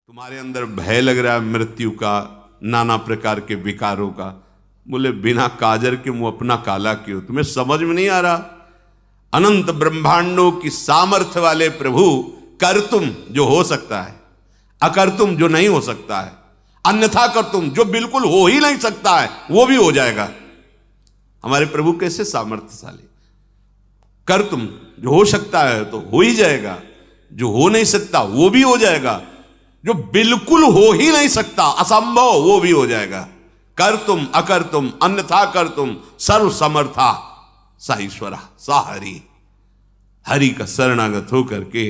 तुम्हारे अंदर भय लग रहा है मृत्यु का, नाना प्रकार के विकारों का। बोले बिना काजर के मुंह अपना काला क्यों? तुम्हें समझ में नहीं आ रहा? अनंत ब्रह्मांडों की सामर्थ्य वाले प्रभु, कर तुम जो हो सकता है, अकर तुम जो नहीं हो सकता है, अन्यथा कर तुम जो बिल्कुल हो ही नहीं सकता है वो भी हो जाएगा। हमारे प्रभु कैसे सामर्थ्यशाली। कर तुम जो हो सकता है तो हो ही जाएगा, जो हो नहीं सकता वो भी हो जाएगा, जो बिल्कुल हो ही नहीं सकता असंभव वो भी हो जाएगा। कर तुम अकर तुम अन्यथा कर तुम सर्व समर्था सा ईश्वरा सा हरि। हरि का शरणागत होकर के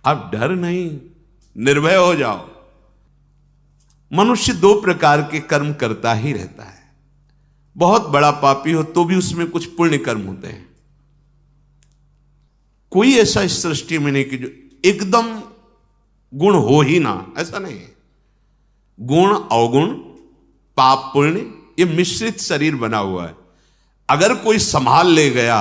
अब डर नहीं, निर्भय हो जाओ। मनुष्य दो प्रकार के कर्म करता ही रहता है। बहुत बड़ा पापी हो तो भी उसमें कुछ पुण्य कर्म होते हैं। कोई ऐसा इस सृष्टि में नहीं कि जो एकदम गुण हो ही ना, ऐसा नहीं है। गुण अवगुण पाप पुण्य ये मिश्रित शरीर बना हुआ है। अगर कोई संभाल ले गया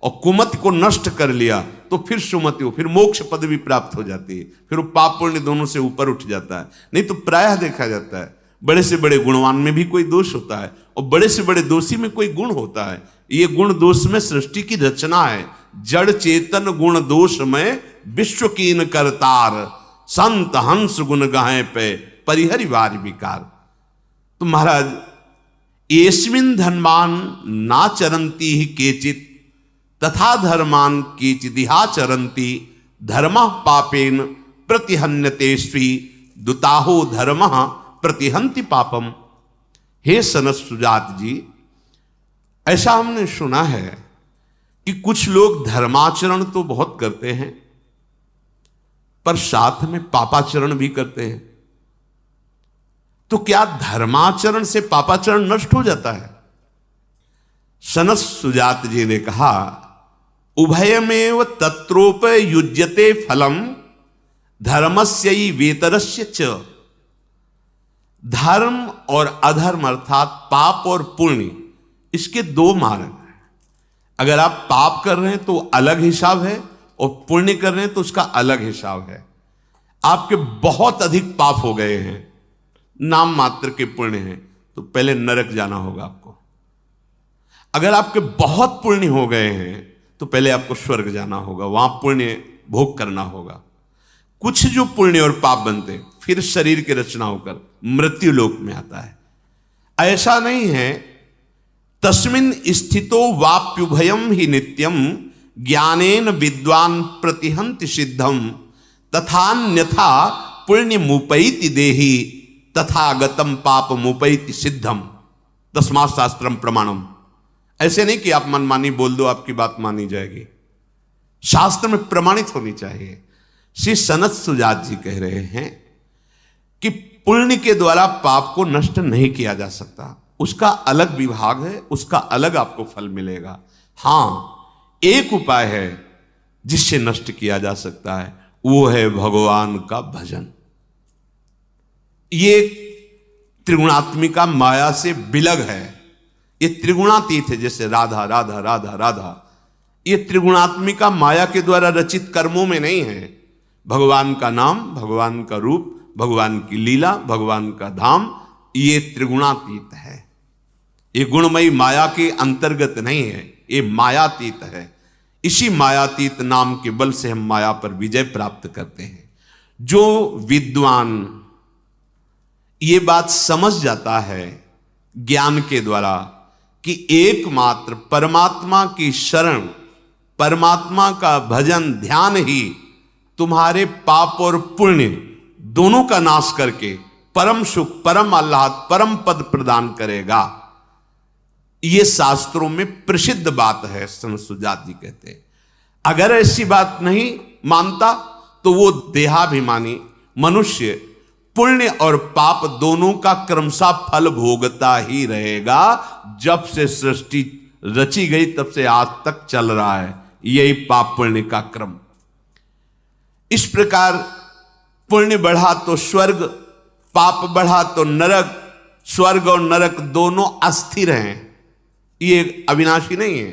और कुमति को नष्ट कर लिया तो फिर सुमति हो, फिर मोक्ष पदवी प्राप्त हो जाती है, फिर वो पाप पुण्य दोनों से ऊपर उठ जाता है। नहीं तो प्रायः देखा जाता है बड़े से बड़े गुणवान में भी कोई दोष होता है और बड़े से बड़े दोषी में कोई गुण होता है। ये गुण दोष में सृष्टि की रचना है। जड़ चेतन गुण दोष में विश्व कीन करतार, संत हंस गुण गाहे पे परिहरि वार विकार। तो महाराज एस्मिन धनवान ना चरंती ही केचित तथा धर्मान केचिदिहा चरंती धर्म पापेन प्रतिहन्यते स्वी दुताहो धर्म प्रतिहंति पापम। हे सनत सुजात जी, ऐसा हमने सुना है कि कुछ लोग धर्माचरण तो बहुत करते हैं पर साथ में पापाचरण भी करते हैं। तो क्या धर्माचरण से पापाचरण नष्ट हो जाता है? सनत सुजात जी ने कहा उभयमेव तत्रोपयुज्यते फलम धर्मस्यै वेतरस्य च। धर्म और अधर्म अर्थात पाप और पुण्य, इसके दो मार्ग हैं। अगर आप पाप कर रहे हैं तो अलग हिसाब है और पुण्य कर रहे हैं तो उसका अलग हिसाब है। आपके बहुत अधिक पाप हो गए हैं, नाम मात्र के पुण्य हैं, तो पहले नरक जाना होगा आपको। अगर आपके बहुत पुण्य हो गए हैं तो पहले आपको स्वर्ग जाना होगा, वहां पुण्य भोग करना होगा। कुछ जो पुण्य और पाप बनते फिर शरीर की रचना होकर मृत्यु लोक में आता है। ऐसा नहीं है। तस्मिन स्थितो वाप्युभयम ही नित्यम ज्ञानेन विद्वान प्रतिहंति सिद्धम तथान्यथा पुण्य मुपैति देहि तथागतम पाप मुपैति सिद्धम। दसमा शास्त्रम प्रमाणम। ऐसे नहीं कि आप मनमानी बोल दो आपकी बात मानी जाएगी, शास्त्र में प्रमाणित होनी चाहिए। श्री सनत सुजात जी कह रहे हैं कि पुण्य के द्वारा पाप को नष्ट नहीं किया जा सकता, उसका अलग विभाग है, उसका अलग आपको फल मिलेगा। हां, एक उपाय है जिससे नष्ट किया जा सकता है, वो है भगवान का भजन। ये त्रिगुणात्मिका माया से बिलग है। ये त्रिगुणातीत है, जैसे राधा राधा राधा राधा। ये त्रिगुणात्मिका माया के द्वारा रचित कर्मों में नहीं है। भगवान का नाम, भगवान का रूप, भगवान की लीला, भगवान का धाम, ये त्रिगुणातीत है। ये गुणमयी माया के अंतर्गत नहीं है, ये मायातीत है। इसी मायातीत नाम के बल से हम माया पर विजय प्राप्त करते हैं। जो विद्वान ये बात समझ जाता है ज्ञान के द्वारा कि एकमात्र परमात्मा की शरण, परमात्मा का भजन ध्यान ही तुम्हारे पाप और पुण्य दोनों का नाश करके परम सुख, परम आह्लाद, परम पद प्रदान करेगा। यह शास्त्रों में प्रसिद्ध बात है। सनत सुजात जी कहते हैं अगर ऐसी बात नहीं मानता तो वो देहाभिमानी मनुष्य पुण्य और पाप दोनों का क्रमशः फल भोगता ही रहेगा। जब से सृष्टि रची गई तब से आज तक चल रहा है यही पाप पुण्य का क्रम। इस प्रकार पुण्य बढ़ा तो स्वर्ग, पाप बढ़ा तो नरक। स्वर्ग और नरक दोनों अस्थिर हैं, ये अविनाशी नहीं है,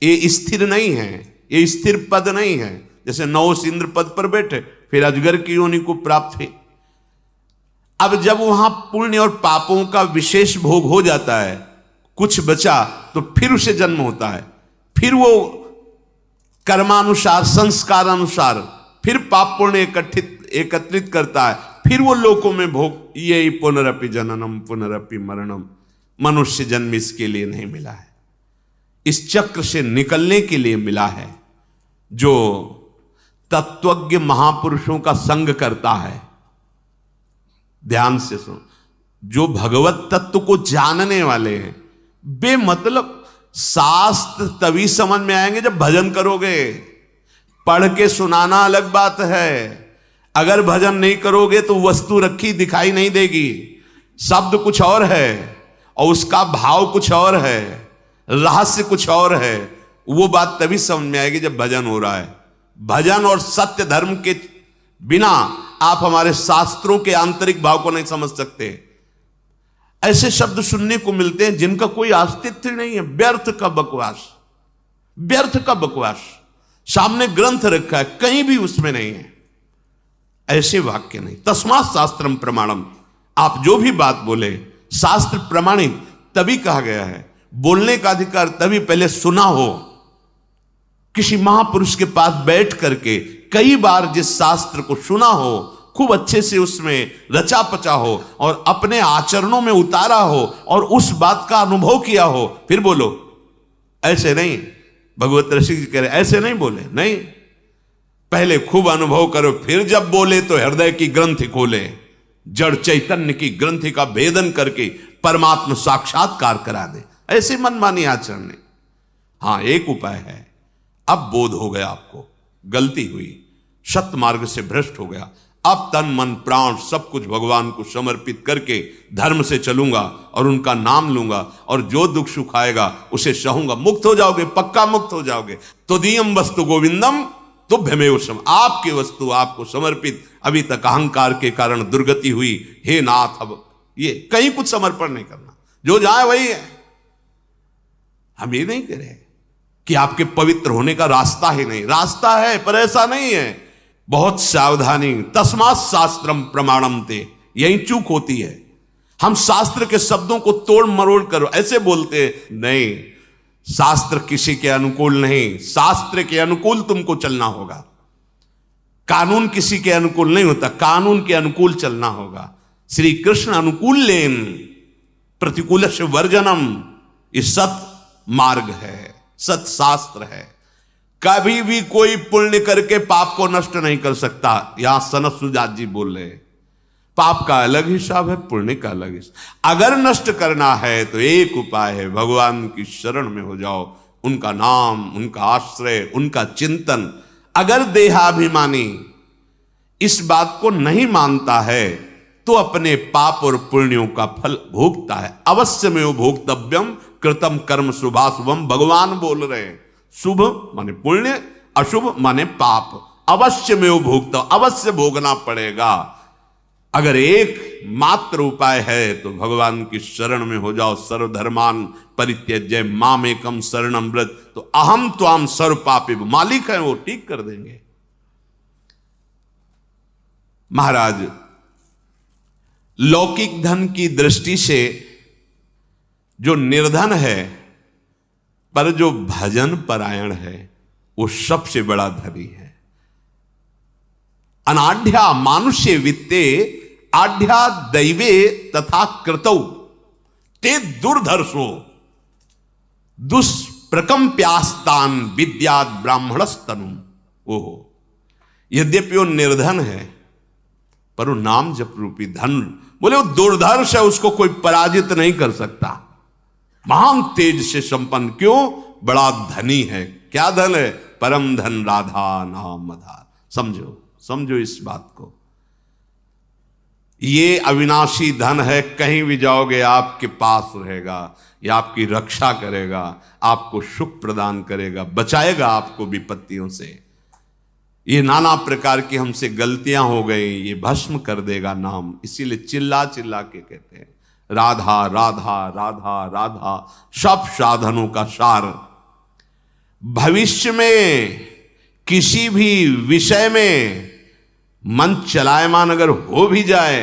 ये स्थिर नहीं है, ये स्थिर पद नहीं है। जैसे नौस इंद्र पद पर बैठे फिर अजगर की योनि को प्राप्त है, अब जब वहां पुण्य और पापों का विशेष भोग हो जाता है, कुछ बचा, तो फिर उसे जन्म होता है, फिर वो कर्मानुसार संस्कार अनुसार फिर पाप पुण्य एकत्रित करता है, फिर वो लोकों में भोग। यही पुनरपि जननम पुनरपि मरणम, मनुष्य जन्म इसके लिए नहीं मिला है, इस चक्र से निकलने के लिए मिला है। जो तत्वज्ञ महापुरुषों का संग करता है, ध्यान से सुन, जो भगवत तत्व को जानने वाले हैं, बेमतलब शास्त्र तभी समझ में आएंगे जब भजन करोगे। पढ़ के सुनाना अलग बात है, अगर भजन नहीं करोगे तो वस्तु रखी दिखाई नहीं देगी, शब्द कुछ और है और उसका भाव कुछ और है, रहस्य कुछ और है। वो बात तभी समझ में आएगी जब भजन हो रहा है। भजन और सत्य धर्म के बिना आप हमारे शास्त्रों के आंतरिक भाव को नहीं समझ सकते। ऐसे शब्द सुनने को मिलते हैं जिनका कोई अस्तित्व नहीं है, व्यर्थ का बकवास, व्यर्थ का बकवास। सामने ग्रंथ रखा है, कहीं भी उसमें नहीं है ऐसे वाक्य नहीं। तस्मात् शास्त्रम प्रमाणम, आप जो भी बात बोले शास्त्र प्रमाणित तभी कहा गया है। बोलने का अधिकार तभी पहले सुना हो, किसी महापुरुष के पास बैठ करके कई बार जिस शास्त्र को सुना हो, खूब अच्छे से उसमें रचा पचा हो और अपने आचरणों में उतारा हो और उस बात का अनुभव किया हो, फिर बोलो। ऐसे नहीं, भगवत ऋषि जी कह रहे ऐसे नहीं बोले, नहीं, पहले खूब अनुभव करो, फिर जब बोले तो हृदय की ग्रंथि खोले, जड़ चैतन्य की ग्रंथि का भेदन करके परमात्मा साक्षात्कार करा दे। ऐसे मनमानी आचरण नहीं। हां, एक उपाय है, अब बोध हो गया आपको, गलती हुई, सत्य मार्ग से भ्रष्ट हो गया, अब तन मन प्राण सब कुछ भगवान को समर्पित करके धर्म से चलूंगा और उनका नाम लूंगा और जो दुख सुख आएगा उसे सहूंगा। मुक्त हो जाओगे, पक्का मुक्त हो जाओगे। तो दीयम वस्तु गोविंदम तुभ्यमेव सम, आपकी वस्तु आपको समर्पित। अभी तक अहंकार के कारण दुर्गति हुई, हे नाथ अब ये कहीं कुछ समर्पण नहीं करना, जो जाए वही है। हम ये नहीं कह रहे कि आपके पवित्र होने का रास्ता ही नहीं, रास्ता है पर ऐसा नहीं है। बहुत सावधानी, तस्मात् शास्त्रम प्रमाणम ते, यही चूक होती है। हम शास्त्र के शब्दों को तोड़ मरोड़ करो ऐसे बोलते नहीं। शास्त्र किसी के अनुकूल नहीं, शास्त्र के अनुकूल तुमको चलना होगा। कानून किसी के अनुकूल नहीं होता, कानून के अनुकूल चलना होगा। श्री कृष्ण अनुकूल लेन प्रतिकूल से वर्जनम, ये सत मार्ग है, सत शास्त्र है। कभी भी कोई पुण्य करके पाप को नष्ट नहीं कर सकता। यहां सनत सुजात जी बोल रहे, पाप का अलग हिसाब है, पुण्य का अलग हिसाब। अगर नष्ट करना है तो एक उपाय है, भगवान की शरण में हो जाओ, उनका नाम, उनका आश्रय, उनका चिंतन। अगर देहाभिमानी इस बात को नहीं मानता है तो अपने पाप और पुण्यों का फल भोगता है। अवश्य में वो भोक्तव्यम कृतम कर्म शुभाशुभम, भगवान बोल रहे हैं। शुभ माने पुण्य, अशुभ माने पाप, अवश्य में वो भोगता, अवश्य भोगना पड़ेगा। अगर एक मात्र उपाय है तो भगवान की शरण में हो जाओ। सर्वधर्मान परित्यज्य मामेकम शरणम व्रज, तो अहम त्वाम सर्व पापे, मालिक है वो, ठीक कर देंगे। महाराज, लौकिक धन की दृष्टि से जो निर्धन है, पर जो भजन परायण है वो सबसे बड़ा धनी है। अनाढ़या मानुष्य वित्ते आढ़या दैवे तथा कृतौ ते दुर्धर्षो दुष्प्रकंप्यास्तान विद्यात ब्राह्मणस्तनु। ओहो, यद्यपि वो निर्धन है पर वो नाम जप रूपी धन, बोले वो दुर्धर्ष है, उसको कोई पराजित नहीं कर सकता। महान तेज से संपन्न, क्यों? बड़ा धनी है। क्या धन है? परम धन राधा नाम आधार। समझो, समझो इस बात को। ये अविनाशी धन है, कहीं भी जाओगे आपके पास रहेगा, ये आपकी रक्षा करेगा, आपको सुख प्रदान करेगा, बचाएगा आपको विपत्तियों से। ये नाना प्रकार की हमसे गलतियां हो गई, ये भस्म कर देगा नाम। इसीलिए चिल्ला चिल्ला के कहते हैं राधा राधा राधा राधा, सब साधनों का सार। भविष्य में किसी भी विषय में मन चलायमान अगर हो भी जाए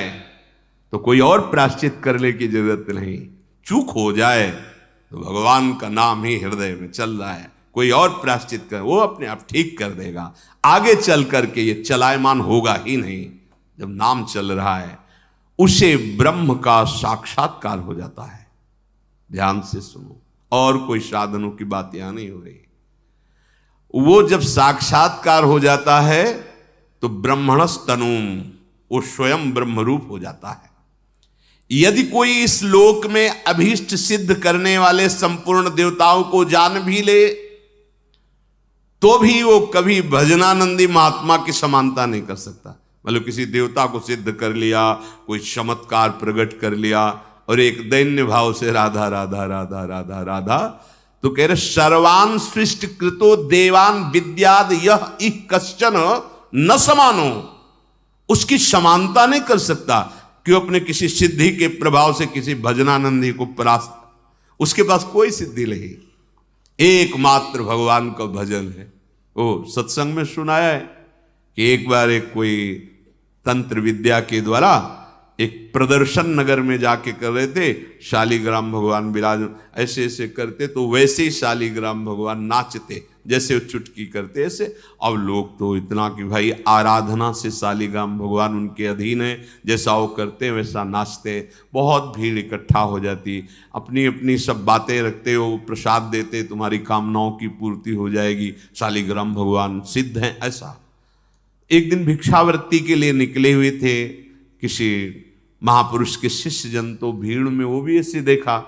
तो कोई और प्रायश्चित करने की जरूरत नहीं। चूक हो जाए तो भगवान का नाम ही हृदय में चल रहा है, कोई और प्रायश्चित कर, वो अपने आप ठीक कर देगा। आगे चल करके ये चलायमान होगा ही नहीं। जब नाम चल रहा है उसे ब्रह्म का साक्षात्कार हो जाता है। ध्यान से सुनो, और कोई साधनों की बात यहां नहीं हो रही। वो जब साक्षात्कार हो जाता है तो ब्रह्मणस तनुम, वो स्वयं ब्रह्म रूप हो जाता है। यदि कोई इस लोक में अभीष्ट सिद्ध करने वाले संपूर्ण देवताओं को जान भी ले तो भी वो कभी भजनानंदी महात्मा की समानता नहीं कर सकता। मतलब किसी देवता को सिद्ध कर लिया, कोई चमत्कार प्रकट कर लिया और एक दैन्य भाव से राधा राधा राधा राधा राधा, तो कह रहे सर्वान सृष्टि कृतो देवान विद्याद यह इह कश्चन न समानो, उसकी समानता नहीं कर सकता कि वो अपने किसी सिद्धि के प्रभाव से किसी भजनानंदी को परास्त, उसके पास कोई सिद्धि नहीं, एकमात्र भगवान का भजन है। वो सत्संग में सुनाया है कि एक बार एक कोई तंत्र विद्या के द्वारा एक प्रदर्शन नगर में जाके कर रहे थे, शालिग्राम भगवान विराज ऐसे ऐसे करते, तो वैसे ही शालिग्राम भगवान नाचते जैसे वो चुटकी करते ऐसे। अब लोग तो इतना कि भाई आराधना से शालिग्राम भगवान उनके अधीन है, जैसा वो करते वैसा नाचते। बहुत भीड़ इकट्ठा हो जाती, अपनी अपनी सब बातें रखते हो, प्रसाद देते, तुम्हारी कामनाओं की पूर्ति हो जाएगी, शालिग्राम भगवान सिद्ध हैं ऐसा। एक दिन भिक्षावृत्ति के लिए निकले हुए थे किसी महापुरुष के शिष्य जन, तो भीड़ में वो भी ऐसे देखा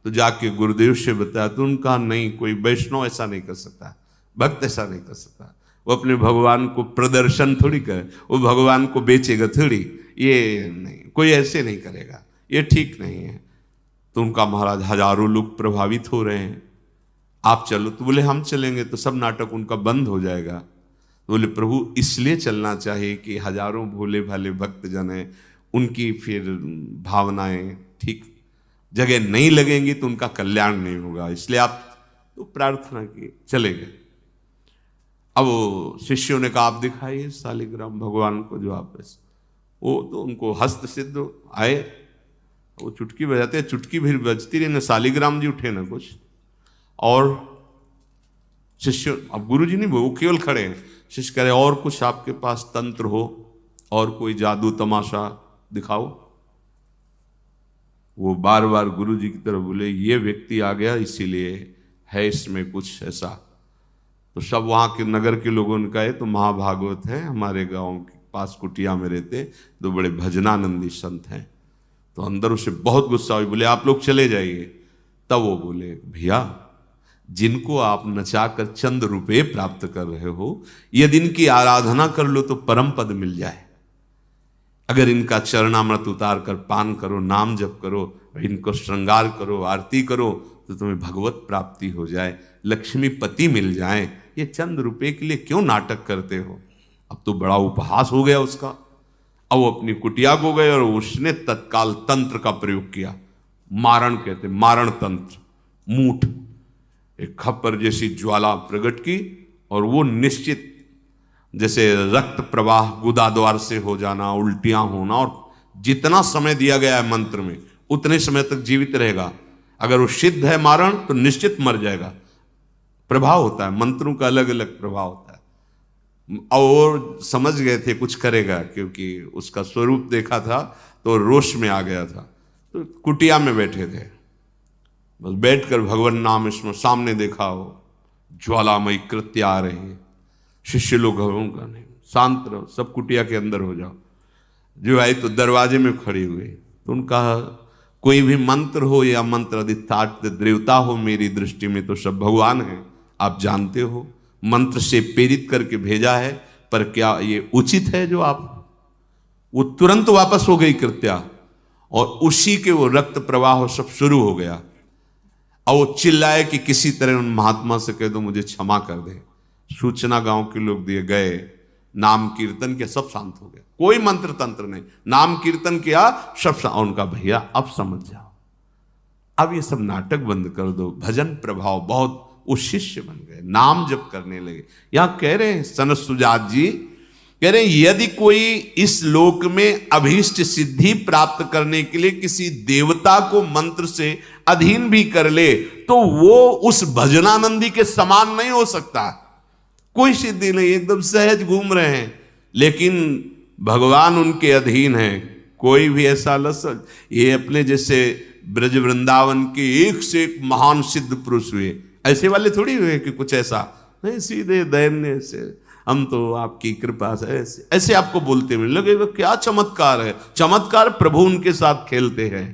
तो जाके गुरुदेव से बताया, तो उनका नहीं, कोई वैष्णव ऐसा नहीं कर सकता, भक्त ऐसा नहीं कर सकता, वो अपने भगवान को प्रदर्शन थोड़ी करे, वो भगवान को बेचेगा थोड़ी, ये नहीं, कोई ऐसे नहीं करेगा, ये ठीक नहीं है। तो उनका महाराज हजारों लोग प्रभावित हो रहे हैं, आप चलो। तो बोले हम चलेंगे तो सब नाटक उनका बंद हो जाएगा। तो बोले प्रभु इसलिए चलना चाहिए कि हजारों भोले भाले भक्त जन हैं, उनकी फिर भावनाएं ठीक जगह नहीं लगेंगी तो उनका कल्याण नहीं होगा, इसलिए आप तो प्रार्थना की, चले गए। अब शिष्यों ने कहा आप दिखाइए शालिग्राम भगवान को जो आप, वो तो उनको हस्त सिद्ध आए, वो चुटकी बजाते, चुटकी भी बजती रही ना, शालिग्राम जी उठे ना कुछ, और शिष्य, अब गुरु जी नहीं, वो केवल खड़े हैं। शिष्य कह रहे और कुछ आपके पास तंत्र हो और कोई जादू तमाशा दिखाओ। वो बार बार गुरु जी की तरफ बोले ये व्यक्ति आ गया इसीलिए है इसमें कुछ ऐसा। तो सब वहाँ के नगर के लोगों ने कहा तो महाभागवत है, हमारे गांव के पास कुटिया में रहते, तो बड़े भजनानंदी संत हैं। तो अंदर उसे बहुत गुस्सा हुई, बोले आप लोग चले जाइए। तब वो बोले भैया जिनको आप नचाकर चंद रुपए प्राप्त कर रहे हो, यदि इनकी आराधना कर लो तो परम पद मिल जाए। अगर इनका चरणामृत उतार कर पान करो, नाम जप करो, इनको श्रृंगार करो, आरती करो, तो तुम्हें भगवत प्राप्ति हो जाए, लक्ष्मीपति मिल जाए। ये चंद रुपए के लिए क्यों नाटक करते हो? अब तो बड़ा उपहास हो गया उसका। अब वो अपनी कुटिया को गए और उसने तत्काल तंत्र का प्रयोग किया, मारण कहते, मारण तंत्र। मूठ एक खप्पर जैसी ज्वाला प्रकट की और वो निश्चित जैसे रक्त प्रवाह गुदा द्वार से हो जाना, उल्टियां होना, और जितना समय दिया गया है मंत्र में उतने समय तक जीवित रहेगा। अगर वो सिद्ध है मारण तो निश्चित मर जाएगा। प्रभाव होता है, मंत्रों का अलग अलग प्रभाव होता है। और समझ गए थे कुछ करेगा, क्योंकि उसका स्वरूप देखा था तो रोष में आ गया था। तो कुटिया में बैठे थे, बस बैठकर भगवान नाम इसमें सामने देखा हो, ज्वालामयी कृत्य आ रही है। शिष्य लोग का नहीं, शांत रहो, सब कुटिया के अंदर हो जाओ। जो आई तो दरवाजे में खड़ी हुई, तो उनका कोई भी मंत्र हो या मंत्र अधिष्ठात देवता हो, मेरी दृष्टि में तो सब भगवान है, आप जानते हो, मंत्र से प्रेरित करके भेजा है, पर क्या ये उचित है जो आप? वो तुरंत वापस हो गई कृत्या, और उसी के वो रक्त प्रवाह सब शुरू हो गया। और वो चिल्लाए कि किसी तरह उन महात्मा से कह दो मुझे क्षमा कर दे। सूचना गांव के लोग दिए गए, नाम कीर्तन किया, सब शांत हो गया, कोई मंत्र तंत्र नहीं, नाम कीर्तन किया, सब शांत। उनका भैया अब समझ जाओ, अब ये सब नाटक बंद कर दो, भजन प्रभाव बहुत, वो शिष्य बन गए, नाम जप करने लगे। यहां कह रहे हैं सनत सुजात जी कह रहे हैं यदि कोई इस लोक में अभीष्ट सिद्धि प्राप्त करने के लिए किसी देवता को मंत्र से अधीन भी कर ले तो वो उस भजनानंदी के समान नहीं हो सकता। कोई सिद्धि नहीं, एकदम सहज घूम रहे हैं, लेकिन भगवान उनके अधीन है। कोई भी ऐसा लसन, ये अपने जैसे ब्रज वृंदावन के एक से एक महान सिद्ध पुरुष हुए, ऐसे वाले थोड़ी हुए कि कुछ ऐसा नहीं, सीधे दैन्य से हम तो आपकी कृपा से ऐसे ऐसे आपको बोलते मिले, लगेगा क्या चमत्कार है। चमत्कार प्रभु उनके साथ खेलते हैं।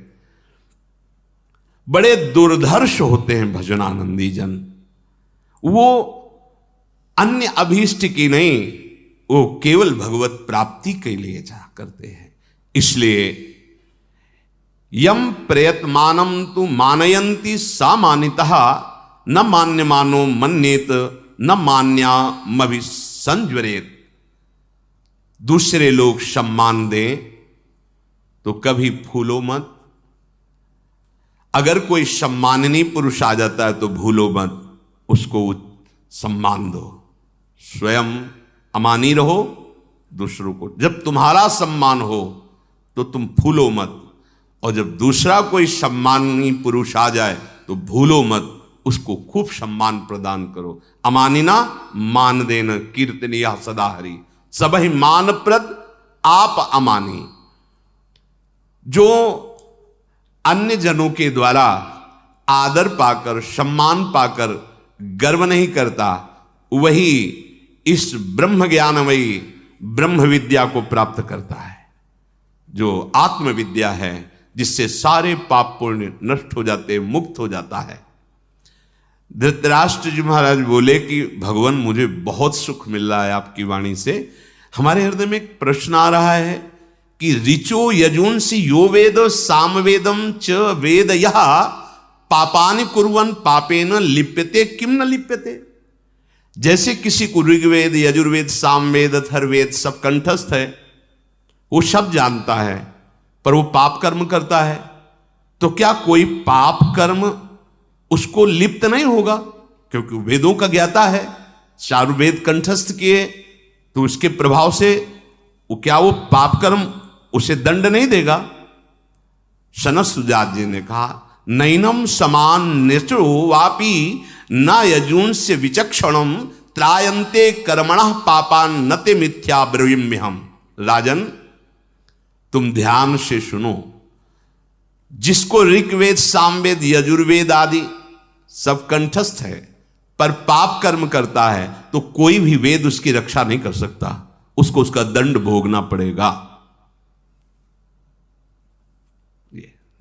बड़े दुर्धर्ष होते हैं भजनानंदी जन, वो अन्य अभीष्ट की नहीं, वो केवल भगवत प्राप्ति के लिए जा करते हैं। इसलिए यम प्रयतमानम तु मानयंती सामान्यतः न मान्यमानो मन्येत न मान्या मभिसंज्वरेत। दूसरे लोग सम्मान दें तो कभी फूलो मत। अगर कोई सम्माननीय पुरुष आ जाता है तो भूलो मत, उसको सम्मान दो। स्वयं अमानी रहो, दूसरों को। जब तुम्हारा सम्मान हो तो तुम फूलो मत, और जब दूसरा कोई सम्माननीय पुरुष आ जाए तो भूलो मत, उसको खूब सम्मान प्रदान करो। अमानिना मान देना, कीर्तनिया सदा हरि। सबहि मानप्रद आप अमानी। जो अन्य जनों के द्वारा आदर पाकर सम्मान पाकर गर्व नहीं करता, वही इस ब्रह्म ज्ञानमयी ब्रह्म विद्या को प्राप्त करता है, जो आत्मविद्या है, जिससे सारे पाप पुण्य नष्ट हो जाते, मुक्त हो जाता है। धृतराष्ट्र जी महाराज बोले कि भगवान मुझे बहुत सुख मिल रहा है आपकी वाणी से। हमारे हृदय में एक प्रश्न आ रहा है कि ऋचो यजुंसि यो वेद सामवेदम च वेद यह पापानि कुर्वन् पापेन लिप्यते किम न लिप्यते। जैसे किसी को ऋग्वेद यजुर्वेद सामवेद अथर्ववेद सब कंठस्थ है, वो सब जानता है, पर वो पाप कर्म करता है, तो क्या कोई पाप कर्म उसको लिप्त नहीं होगा? क्योंकि वेदों का ज्ञाता है, चारों वेद कंठस्थ किए, तो उसके प्रभाव से वो पाप कर्म उसे दंड नहीं देगा? सनत्सुजात जी ने कहा नैनम समान नेत्रो वापी न यजून से विचक्षणम त्रायन्ते कर्मणः पापान नते मिथ्या ब्रवीम्यहम्। राजन, तुम ध्यान से सुनो। जिसको ऋग्वेद सामवेद यजुर्वेद आदि सब कंठस्थ है, पर पाप कर्म करता है, तो कोई भी वेद उसकी रक्षा नहीं कर सकता, उसको उसका दंड भोगना पड़ेगा।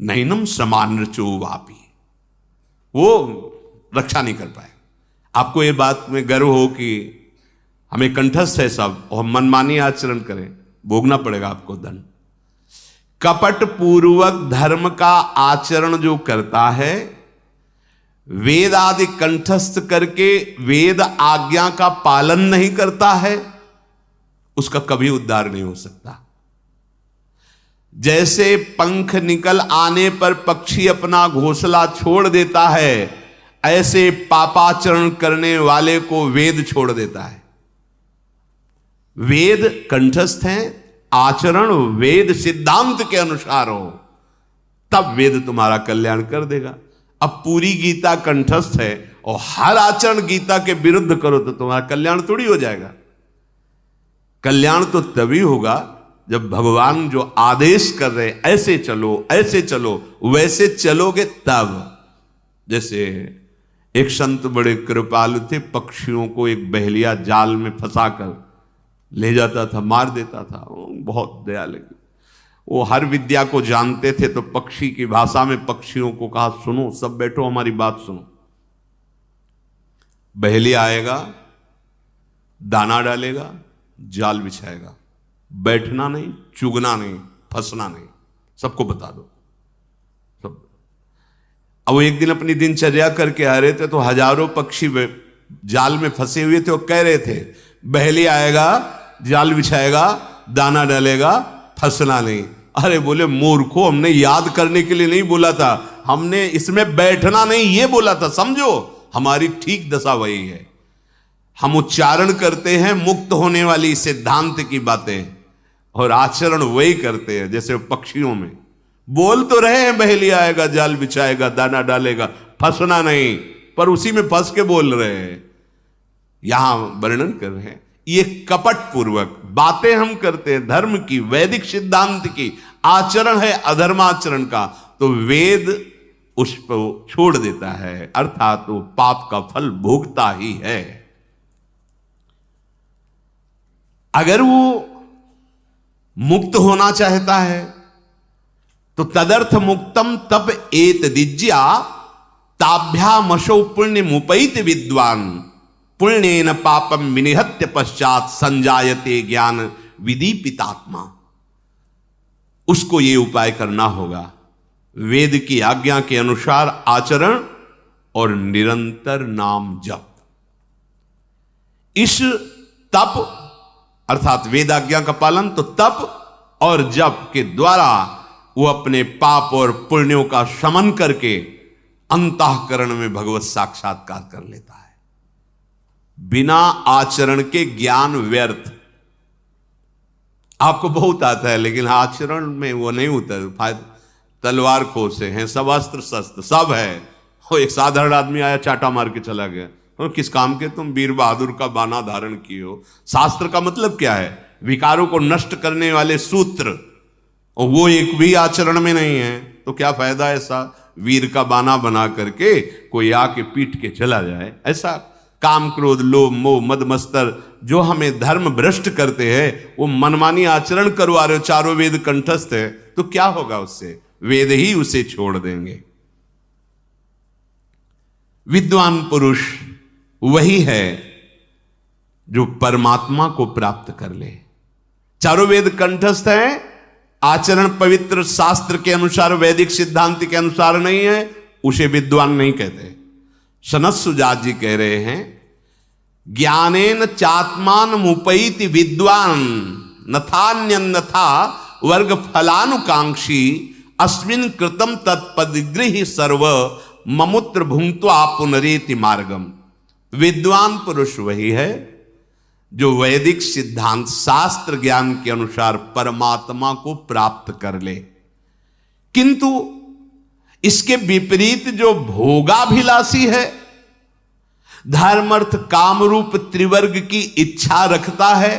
नैनम समान चो वापी, वो रक्षा नहीं कर पाए। आपको ये बात में गर्व हो कि हमें कंठस्थ है सब, और मनमानी आचरण करें, भोगना पड़ेगा आपको दंड। कपट पूर्वक धर्म का आचरण जो करता है, वेद आदि कंठस्थ करके वेद आज्ञा का पालन नहीं करता है, उसका कभी उद्धार नहीं हो सकता। जैसे पंख निकल आने पर पक्षी अपना घोंसला छोड़ देता है, ऐसे पापाचरण करने वाले को वेद छोड़ देता है। वेद कंठस्थ हैं, आचरण वेद सिद्धांत के अनुसार हो, तब वेद तुम्हारा कल्याण कर देगा। अब पूरी गीता कंठस्थ है और हर आचरण गीता के विरुद्ध करो तो तुम्हारा कल्याण थोड़ी हो जाएगा। कल्याण तो तभी होगा जब भगवान जो आदेश कर रहे ऐसे चलो ऐसे चलो वैसे चलोगे तब। जैसे एक संत बड़े कृपालु थे, पक्षियों को एक बहेलिया जाल में फंसाकर ले जाता था, मार देता था। बहुत दया लगी। वो हर विद्या को जानते थे, तो पक्षी की भाषा में पक्षियों को कहा सुनो, सब बैठो, हमारी बात सुनो। बहेलिया आएगा, दाना डालेगा, जाल बिछाएगा, बैठना नहीं, चुगना नहीं, फंसना नहीं, सबको बता दो सब। अब वो एक दिन अपनी दिनचर्या करके आ रहे थे, तो हजारों पक्षी जाल में फंसे हुए थे। वो कह रहे थे बहेलिया आएगा, जाल बिछाएगा, दाना डालेगा, फंसना नहीं। अरे बोले मूर्खों, हमने याद करने के लिए नहीं बोला था, हमने इसमें बैठना नहीं ये बोला था। समझो, हमारी ठीक दशा वही है। हम उच्चारण करते हैं मुक्त होने वाली सिद्धांत की बातें, और आचरण वही करते हैं जैसे पक्षियों में। बोल तो रहे हैं बहेलिया आएगा, जाल बिछाएगा, दाना डालेगा, फंसना नहीं, पर उसी में फंस के बोल रहे हैं। यहां वर्णन कर रहे हैं ये कपट पूर्वक बातें हम करते हैं धर्म की, वैदिक सिद्धांत की, आचरण है अधर्माचरण का, तो वेद उसको छोड़ देता है, अर्थात वो पाप का फल भोगता ही है। अगर वो मुक्त होना चाहता है तो तदर्थ मुक्तम तप एत दिज्या ताभ्यामशो पुण्य मुपैत विद्वान पुण्येन पापम विनिहत्य पश्चात संजायते ज्ञान विदीपितात्मा। उसको ये उपाय करना होगा, वेद की आज्ञा के अनुसार आचरण और निरंतर नाम जप। इस तप अर्थात वेदाज्ञा का पालन, तो तप और जप के द्वारा वो अपने पाप और पुण्यों का शमन करके अंतःकरण में भगवत साक्षात्कार कर लेता है। बिना आचरण के ज्ञान व्यर्थ। आपको बहुत आता है लेकिन आचरण में वो नहीं उतर। तलवार खोसे हैं, सब अस्त्र शस्त्र सब है, वो एक साधारण आदमी आया चाटा मार के चला गया, तो किस काम के तुम वीर बहादुर का बाना धारण किए हो। शास्त्र का मतलब क्या है? विकारों को नष्ट करने वाले सूत्र, और वो एक भी आचरण में नहीं है, तो क्या फायदा ऐसा वीर का बाना बना करके कोई आके पीट के चला जाए। ऐसा काम क्रोध लोभ मोह मद मत्सर जो हमें धर्म भ्रष्ट करते हैं, वो मनमानी आचरण करवा रहे हो, चारों वेद कंठस्थ है, तो क्या होगा उससे? वेद ही उसे छोड़ देंगे। विद्वान पुरुष वही है जो परमात्मा को प्राप्त कर ले। चारों वेद कंठस्थ है, आचरण पवित्र शास्त्र के अनुसार वैदिक सिद्धांत के अनुसार नहीं है, उसे विद्वान नहीं कहते। सनत सुजात जी कह रहे हैं, ज्ञानेन चात्मान मुपैति विद्वान नथान्यन्यथा वर्ग फलानुकांक्षी अस्मिन् कृतम तत्पदगृहि सर्व ममुत्र भुंक्त्वा पुनरेति मार्गम। विद्वान पुरुष वही है जो वैदिक सिद्धांत शास्त्र ज्ञान के अनुसार परमात्मा को प्राप्त कर ले, किंतु इसके विपरीत जो भोगाभिलाषी है, धर्म अर्थ काम रूप त्रिवर्ग की इच्छा रखता है,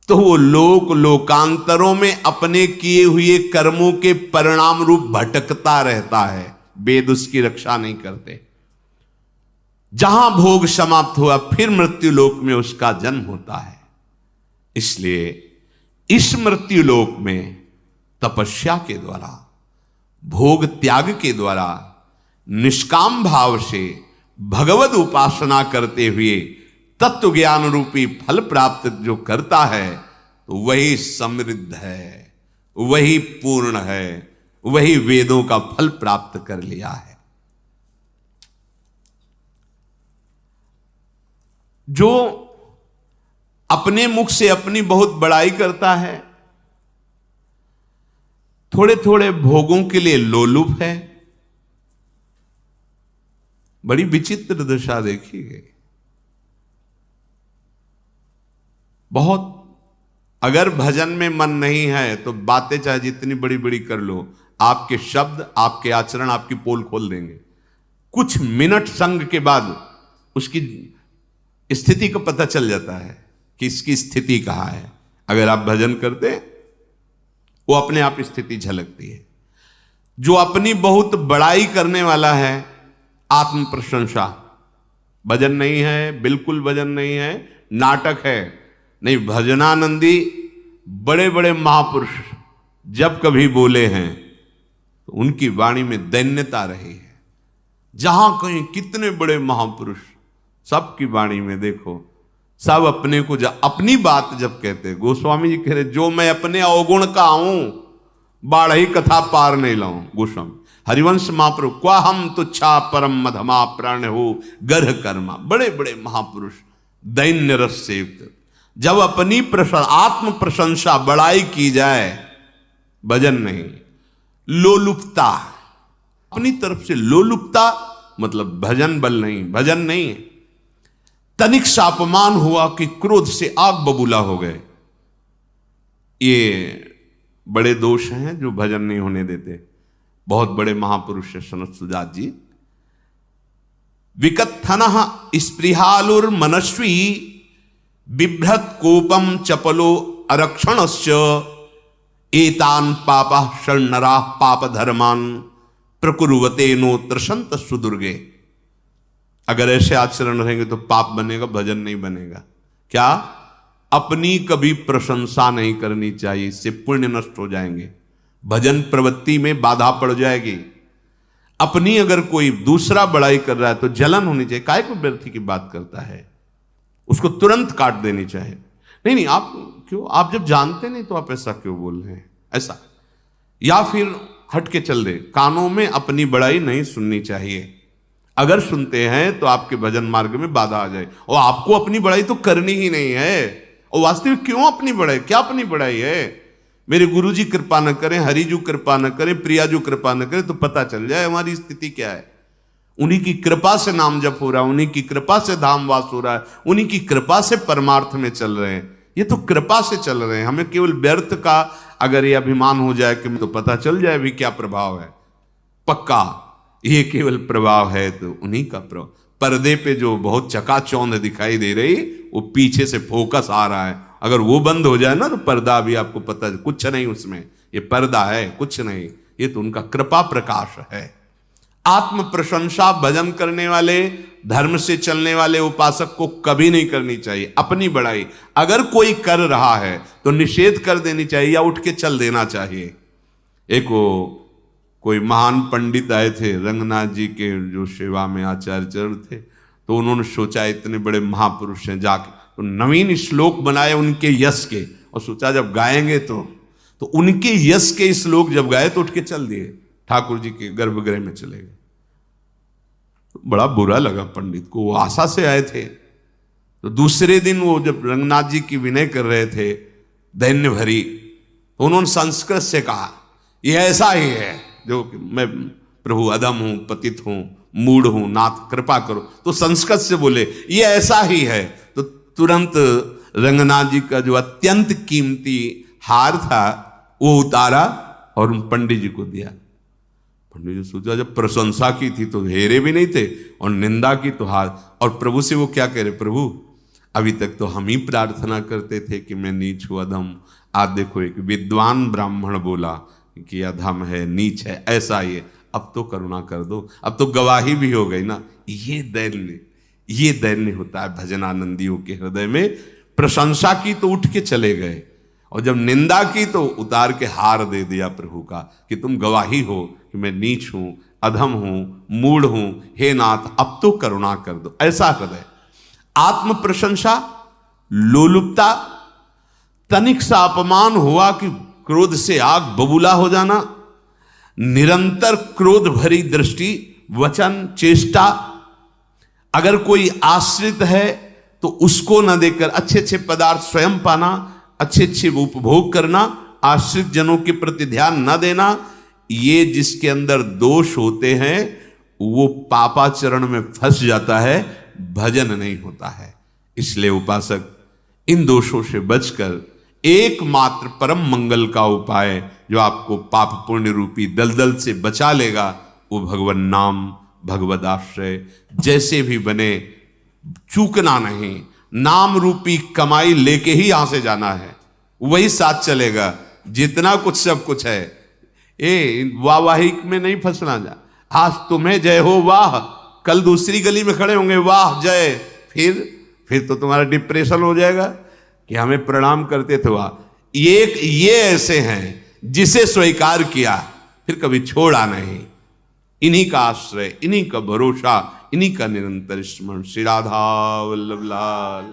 तो वो लोकांतरों में अपने किए हुए कर्मों के परिणाम रूप भटकता रहता है। वेद उसकी रक्षा नहीं करते। जहां भोग समाप्त हुआ फिर मृत्यु लोक में उसका जन्म होता है। इसलिए इस मृत्यु लोक में तपस्या के द्वारा, भोग त्याग के द्वारा, निष्काम भाव से भगवत उपासना करते हुए तत्व ज्ञान रूपी फल प्राप्त जो करता है, तो वही समृद्ध है, वही पूर्ण है, वही वेदों का फल प्राप्त कर लिया है। जो अपने मुख से अपनी बहुत बड़ाई करता है, थोड़े थोड़े भोगों के लिए लोलुप है, बड़ी विचित्र दशा देखी गई। बहुत अगर भजन में मन नहीं है तो बातें चाहे जितनी बड़ी बड़ी कर लो, आपके शब्द आपके आचरण आपकी पोल खोल देंगे। कुछ मिनट संग के बाद उसकी स्थिति को पता चल जाता है कि इसकी स्थिति कहां है। अगर आप भजन करते वो अपने आप स्थिति झलकती है। जो अपनी बहुत बड़ाई करने वाला है, आत्म प्रशंसा, भजन नहीं है, बिल्कुल भजन नहीं है, नाटक है। नहीं, भजनानंदी बड़े बड़े महापुरुष जब कभी बोले हैं तो उनकी वाणी में दैन्यता रही है। जहां कहीं कितने बड़े महापुरुष, सबकी वाणी में देखो, सब अपने को अपनी बात जब कहते, गोस्वामी जी कह रहे, जो मैं अपने अवगुण का हूं बाढ़ी कथा पार नहीं लाऊं। गोस्वामी हरिवंश महापुरुष, क्वा हम तुच्छा परम मधमा प्राण हो गर्ह कर्मा। बड़े बड़े महापुरुष दैन्य रस से युक्त, जब अपनी आत्म प्रशंसा बड़ाई की जाए, भजन नहीं, लोलुपता, अपनी तरफ से लोलुपता, मतलब भजन बल नहीं, भजन नहीं है। तनिक सा अपमान हुआ कि क्रोध से आग बबूला हो गए। ये बड़े दोष हैं जो भजन नहीं होने देते। बहुत बड़े महापुरुष है सनत सुजात जी। विकत्थनः स्पृहालुर मनस्वी बिभ्रत कोपम चपलो अरक्षणस्य एतान पापः षण्णराः पाप धर्मान प्रकुर्वते नो त्रसंत सुदुर्गे। अगर ऐसे आचरण रहेंगे तो पाप बनेगा, भजन नहीं बनेगा। क्या? अपनी कभी प्रशंसा नहीं करनी चाहिए, इससे पुण्य नष्ट हो जाएंगे, भजन प्रवृत्ति में बाधा पड़ जाएगी। अपनी अगर कोई दूसरा बड़ाई कर रहा है तो जलन होनी चाहिए। काय को व्यर्थी की बात करता है, उसको तुरंत काट देनी चाहिए। नहीं नहीं, आप क्यों, आप जब जानते नहीं तो आप ऐसा क्यों बोल रहे हैं, ऐसा। या फिर हट के चल दे, कानों में अपनी बड़ाई नहीं सुननी चाहिए। अगर सुनते हैं तो आपके भजन मार्ग में बाधा आ जाए। और आपको अपनी बड़ाई तो करनी ही नहीं है। और वास्तविक क्यों अपनी बड़ाई, क्या अपनी बड़ाई है? मेरे गुरुजी कृपा न करें, हरिजू कृपा न करें, प्रियाजू कृपा न करें तो पता चल जाए हमारी स्थिति क्या है। उन्हीं की कृपा से नाम जप हो रहा है, उन्हीं की कृपा से धाम वास हो रहा है, उन्हीं की कृपा से परमार्थ में चल रहे हैं। ये तो कृपा से चल रहे हैं। हमें केवल व्यर्थ का अगर ये अभिमान हो जाए कि तो पता चल जाए भी क्या प्रभाव है। पक्का ये केवल प्रभाव है तो उन्हीं का प्रभाव। पर्दे पे जो बहुत चकाचौंध दिखाई दे रही, वो पीछे से फोकस आ रहा है। अगर वो बंद हो जाए ना तो पर्दा भी आपको पता है कुछ नहीं उसमें, ये पर्दा है कुछ नहीं, ये तो उनका कृपा प्रकाश है। आत्म प्रशंसा भजन करने वाले, धर्म से चलने वाले उपासक को कभी नहीं करनी चाहिए। अपनी बड़ाई अगर कोई कर रहा है तो निषेध कर देनी चाहिए या उठ के चल देना चाहिए। एक वो कोई महान पंडित आए थे, रंगनाथ जी के जो सेवा में आचार्य चरण थे, तो उन्होंने सोचा इतने बड़े महापुरुष हैं, जाके तो नवीन श्लोक बनाए उनके यश के, और सोचा जब गाएंगे तो उनके यश के श्लोक जब गाए तो उठ के चल दिए, ठाकुर जी के गर्भगृह में चले गए। तो बड़ा बुरा लगा पंडित को, वो आशा से आए थे। तो दूसरे दिन वो जब रंगनाथ जी की विनय कर रहे थे दैन्य भरी, तो उन्होंने संस्कृत से कहा ये ऐसा ही है जो कि मैं प्रभु अधम हूं, पतित हूं, मूढ़ हूं, नाथ कृपा करो। तो संस्कृत से बोले ये ऐसा ही है। तो तुरंत रंगनाथ जी का जो अत्यंत कीमती हार था वो उतारा और उन पंडित जी को दिया। पंडित जी सोचा जब प्रशंसा की थी तो हेरे भी नहीं थे, और निंदा की तो हार। और प्रभु से वो क्या कह रहे, प्रभु अभी तक तो हम ही प्रार्थना करते थे कि मैं नीच हूं, अधम। आज देखो एक विद्वान ब्राह्मण बोला कि अधम है, नीच है, ऐसा ही है, अब तो करुणा कर दो, अब तो गवाही भी हो गई ना। ये दैन्य होता है भजनानंदियों के हृदय में। प्रशंसा की तो उठ के चले गए, और जब निंदा की तो उतार के हार दे दिया प्रभु का कि तुम गवाही हो कि मैं नीच हूं, अधम हूं, मूढ़ हूं, हे नाथ अब तो करुणा कर दो। ऐसा हृदय। आत्म प्रशंसा, लोलुपता, तनिक सा अपमान हुआ कि क्रोध से आग बबूला हो जाना, निरंतर क्रोध भरी दृष्टि, वचन, चेष्टा। अगर कोई आश्रित है तो उसको न देकर अच्छे अच्छे पदार्थ स्वयं पाना, अच्छे अच्छे उपभोग करना, आश्रित जनों के प्रति ध्यान न देना, ये जिसके अंदर दोष होते हैं वो पापाचरण में फंस जाता है, भजन नहीं होता है। इसलिए उपासक इन दोषों से बचकर एकमात्र परम मंगल का उपाय जो आपको पाप पुण्य रूपी दलदल से बचा लेगा वो भगवान नाम, भगवद आश्रय। जैसे भी बने चूकना नहीं, नाम रूपी कमाई लेके ही यहां से जाना है, वही साथ चलेगा। जितना कुछ सब कुछ है, वाहिक में नहीं फंसना। जा आज तुम्हें जय हो वाह, कल दूसरी गली में खड़े होंगे वाह जय, फिर तो तुम्हारा डिप्रेशन हो जाएगा कि हमें प्रणाम करते थे वाह। ये ऐसे हैं जिसे स्वीकार किया फिर कभी छोड़ा नहीं। इन्हीं का आश्रय, इन्हीं का भरोसा, इन्हीं का निरंतर स्मरण। श्री राधा वल्लभ लाल।